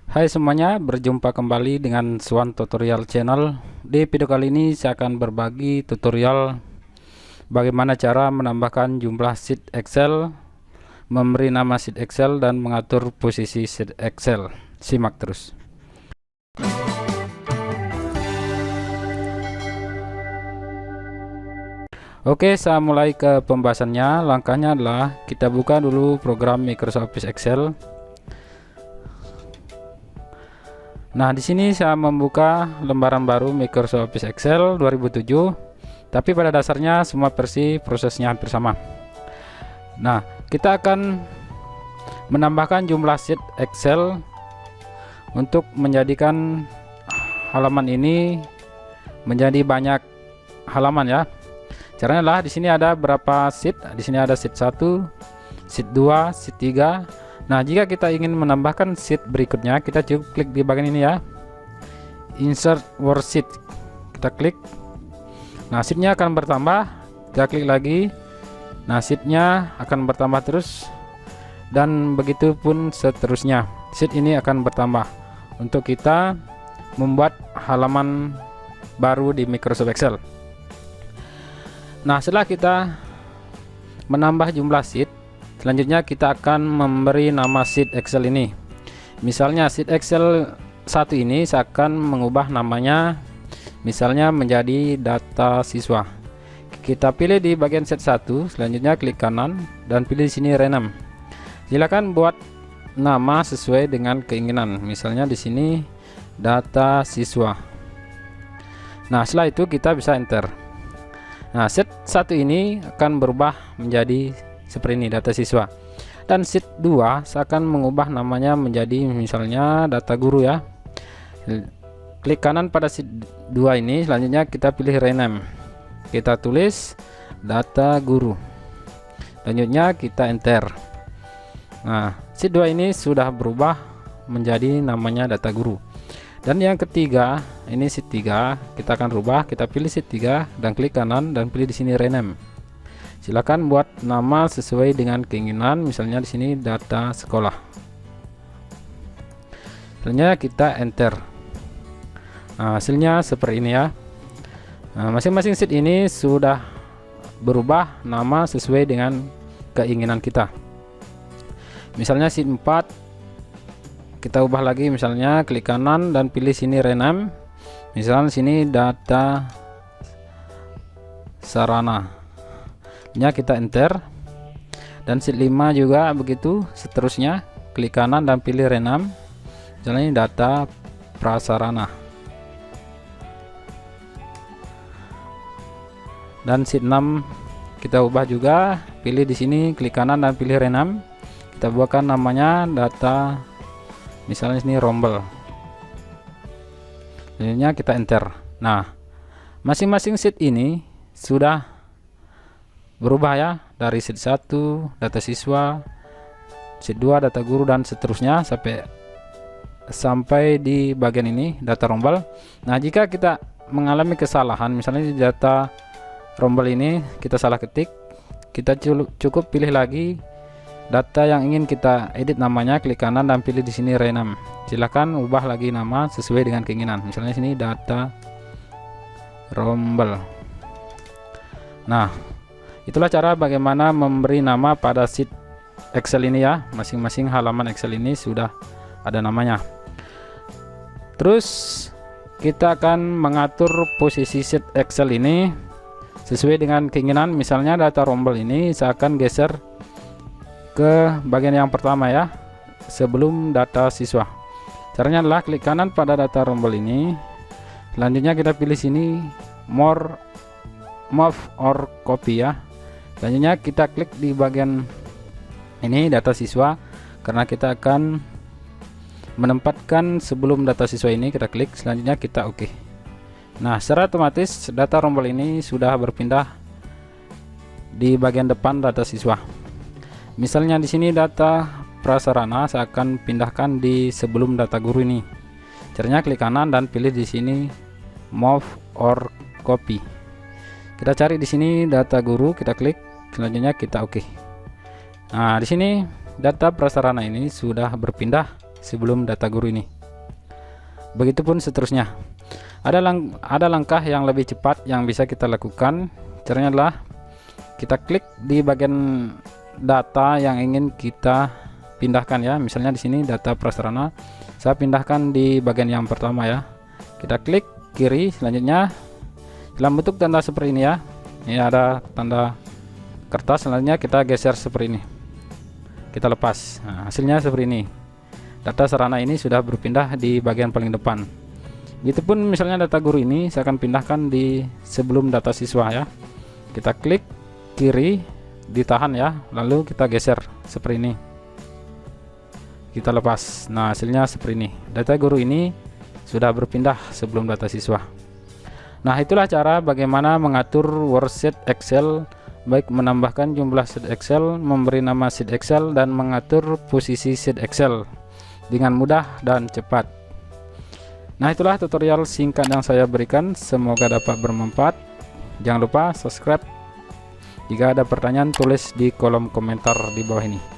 Hai semuanya, berjumpa kembali dengan Swan Tutorial Channel. Di video kali ini saya akan berbagi tutorial bagaimana cara menambahkan jumlah sheet Excel, memberi nama sheet Excel, dan mengatur posisi sheet Excel. Simak terus. Oke, saya mulai ke pembahasannya. Langkahnya adalah kita buka dulu program Microsoft Office Excel. Nah, di sini saya membuka lembaran baru Microsoft Office Excel 2007. Tapi pada dasarnya semua versi prosesnya hampir sama. Nah, kita akan menambahkan jumlah sheet Excel untuk menjadikan halaman ini menjadi banyak halaman ya. Caranya adalah di sini ada berapa sheet? Di sini ada sheet 1, sheet 2, sheet 3. Nah, jika kita ingin menambahkan sheet berikutnya, kita cukup klik di bagian ini ya, insert worksheet. Kita klik. Nah, sheetnya akan bertambah. Kita klik lagi. Nah, sheetnya akan bertambah terus, dan begitu pun seterusnya. Sheet ini akan bertambah untuk kita membuat halaman baru di Microsoft Excel. Nah, setelah kita menambah jumlah sheet, selanjutnya kita akan memberi nama sheet Excel ini. Misalnya sheet Excel 1 ini saya akan mengubah namanya misalnya menjadi data siswa. Kita pilih di bagian sheet 1, selanjutnya klik kanan dan pilih di sini rename. Silakan buat nama sesuai dengan keinginan. Misalnya di sini data siswa. Nah, setelah itu kita bisa enter. Nah, sheet 1 ini akan berubah menjadi seperti ini, data siswa. Dan sheet 2 saya akan mengubah namanya menjadi misalnya data guru ya. Klik kanan pada sheet 2 ini, selanjutnya kita pilih rename. Kita tulis data guru. Selanjutnya kita enter. Nah, sheet 2 ini sudah berubah menjadi namanya data guru. Dan yang ketiga, ini sheet 3, kita akan rubah, kita pilih sheet 3 dan klik kanan dan pilih di sini rename. Silakan buat nama sesuai dengan keinginan, misalnya di sini data sekolah. Selanjutnya kita enter. Nah, hasilnya seperti ini ya. Nah, masing-masing sheet ini sudah berubah nama sesuai dengan keinginan kita. Misalnya sheet 4 kita ubah lagi, misalnya klik kanan dan pilih sini rename. Misalnya sini data sarana. Kita enter. Dan sheet 5 juga begitu seterusnya, klik kanan dan pilih rename. Misalnya ini data prasarana. Dan sheet 6 kita ubah juga, pilih di sini, klik kanan dan pilih rename. Kita buatkan namanya data misalnya sini rombel. Selanjutnya kita enter. Nah, masing-masing sheet ini sudah berubah ya, dari sheet 1 data siswa, sheet 2 data guru, dan seterusnya sampai di bagian ini data rombel. Nah, jika kita mengalami kesalahan, misalnya di data rombel ini kita salah ketik, kita cukup pilih lagi data yang ingin kita edit namanya, klik kanan dan pilih di sini rename. Silakan ubah lagi nama sesuai dengan keinginan. Misalnya sini data rombel. Nah, itulah cara bagaimana memberi nama pada sheet Excel ini ya. Masing-masing halaman Excel ini sudah ada namanya. Terus kita akan mengatur posisi sheet Excel ini sesuai dengan keinginan. Misalnya data rombel ini saya akan geser ke bagian yang pertama ya, sebelum data siswa. Caranya adalah klik kanan pada data rombel ini. Selanjutnya kita pilih sini more, move or copy ya. Selanjutnya kita klik di bagian ini data siswa, karena kita akan menempatkan sebelum data siswa ini, kita klik. Selanjutnya kita oke. Nah, secara otomatis data rombel ini sudah berpindah di bagian depan data siswa. Misalnya di sini data prasarana saya akan pindahkan di sebelum data guru ini. Caranya klik kanan dan pilih di sini move or copy. Kita cari di sini data guru, kita klik. Selanjutnya kita oke. Nah, di sini data prasarana ini sudah berpindah sebelum data guru ini. Begitupun seterusnya. Ada langkah yang lebih cepat yang bisa kita lakukan. Caranya adalah kita klik di bagian data yang ingin kita pindahkan ya. Misalnya di sini data prasarana, saya pindahkan di bagian yang pertama ya. Kita klik kiri, selanjutnya dalam bentuk tanda seperti ini ya. Ini ada tanda kertas, selanjutnya kita geser seperti ini. Kita lepas. Nah, hasilnya seperti ini. Data sarana ini sudah berpindah di bagian paling depan. Begitupun misalnya data guru ini saya akan pindahkan di sebelum data siswa ya. Kita klik kiri, ditahan ya, lalu kita geser seperti ini. Kita lepas. Nah, hasilnya seperti ini. Data guru ini sudah berpindah sebelum data siswa. Nah, itulah cara bagaimana mengatur worksheet Excel, baik menambahkan jumlah sheet Excel, memberi nama sheet Excel, dan mengatur posisi sheet Excel dengan mudah dan cepat. Nah, itulah tutorial singkat yang saya berikan, semoga dapat bermanfaat. Jangan lupa subscribe. Jika ada pertanyaan, tulis di kolom komentar di bawah ini.